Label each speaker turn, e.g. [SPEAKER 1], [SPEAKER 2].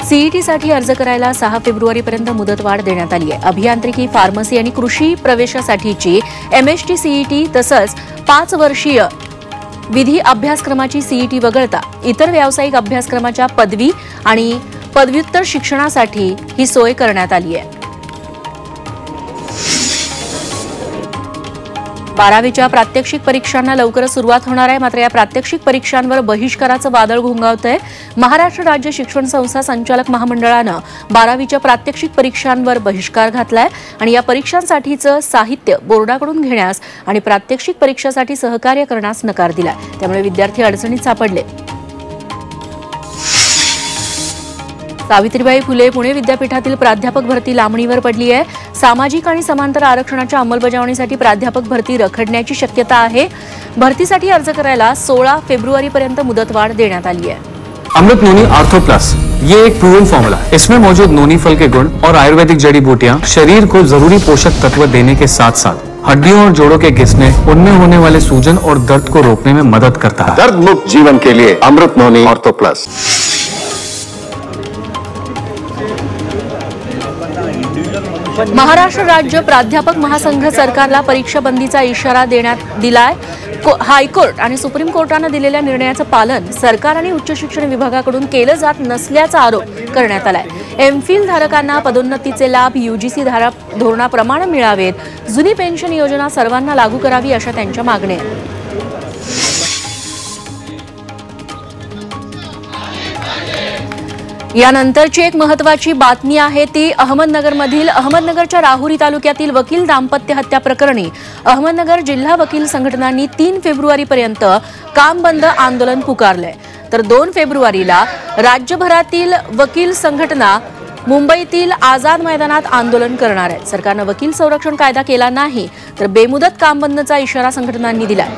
[SPEAKER 1] सीईटीसाठी अर्ज करायला 6 फेब्रुवारीपर्यंत मुदतवाढ देण्यात आली आहे। अभियांत्रिकी, फार्मसी आणि कृषी प्रवेशासाठीची एमएसटी सीईटी तसंच 5 वर्षीय विधी अभ्यासक्रमाची सीईटी वगळता इतर व्यावसायिक अभ्यासक्रमाच्या पदवी आणि पदव्युत्तर शिक्षणासाठी ही सोय करण्यात आली आहे। 12वीच्या प्रात्यक्षिक परीक्षांना लवकरच सुरुवात होणार आहे। मात्र या प्रात्यक्षिक परीक्षांवर बहिष्काराचं वादळ घोंगावतंय। महाराष्ट्र राज्य शिक्षण संस्था संचालक महामंडळानं 12वीच्या प्रात्यक्षिक परीक्षांवर बहिष्कार घातलाय आणि या परीक्षांसाठीचं साहित्य बोर्डाकडून घेण्यास आणि प्रात्यक्षिक परीक्षासाठी सहकार्य करण्यास नकार दिलाय। त्यामुळे विद्यार्थी अडचणीत सापडले। सावित्रीबाई फुले पुणे विद्यापीठातील प्राध्यापक भरती लांबणीवर पडली आहे। सामाजिक आणि समांतर आरक्षणाच्या अंमलबजावणीसाठी प्राध्यापक भरती रखडण्याची शक्यता आहे। भरतीसाठी अर्ज करायला 16 फेब्रुवारीपर्यंत मुदतवाढ देण्यात आली आहे।
[SPEAKER 2] अमृत नोनी आर्थो प्लस ये एक प्रूवन फॉर्मूला है। इसमें मौजूद नोनी फल के गुण और आयुर्वेदिक जड़ी बूटियां शरीर को जरूरी पोषक तत्व देने के साथ साथ हड्डियों और जोड़ों के घिसने, उनमें होने वाले सूजन और दर्द को रोकने में मदद करता है।
[SPEAKER 3] दर्द मुक्त जीवन के लिए अमृत नोनी आर्थो प्लस।
[SPEAKER 1] महाराष्ट्र राज्य प्राध्यापक महासंघ सरकारला परीक्षा बंदीचा इशारा देण्यात दिलाय। हायकोर्ट आणि सुप्रीम कोर्टानं दिलेल्या निर्णयाचं पालन सरकार आणि उच्च शिक्षण विभागाकडून केलं जात नसल्याचा आरोप करण्यात आलाय। एमफिल धारकांना पदोन्नतीचे लाभ यूजीसी धोरणाप्रमाणे मिळावेत। जुनी पेन्शन योजना सर्वांना लागू करावी अशा त्यांच्या मागण्या आहेत। यानंतरची एक महत्त्वाची बातमी आहे ती अहमदनगरच्या राहुरी तालुक्यातील वकील दाम्पत्य हत्या प्रकरणी अहमदनगर जिल्हा वकील संघटनांनी 3 फेब्रुवारीपर्यंत काम बंद आंदोलन पुकारलंय। तर 2 फेब्रुवारीला राज्यभरातील वकील संघटना मुंबईतील आझाद मैदानात आंदोलन करणार आहेत। सरकारनं वकील संरक्षण कायदा केला नाही तर बेमुदत काम बंदचा इशारा संघटनांनी दिलाय।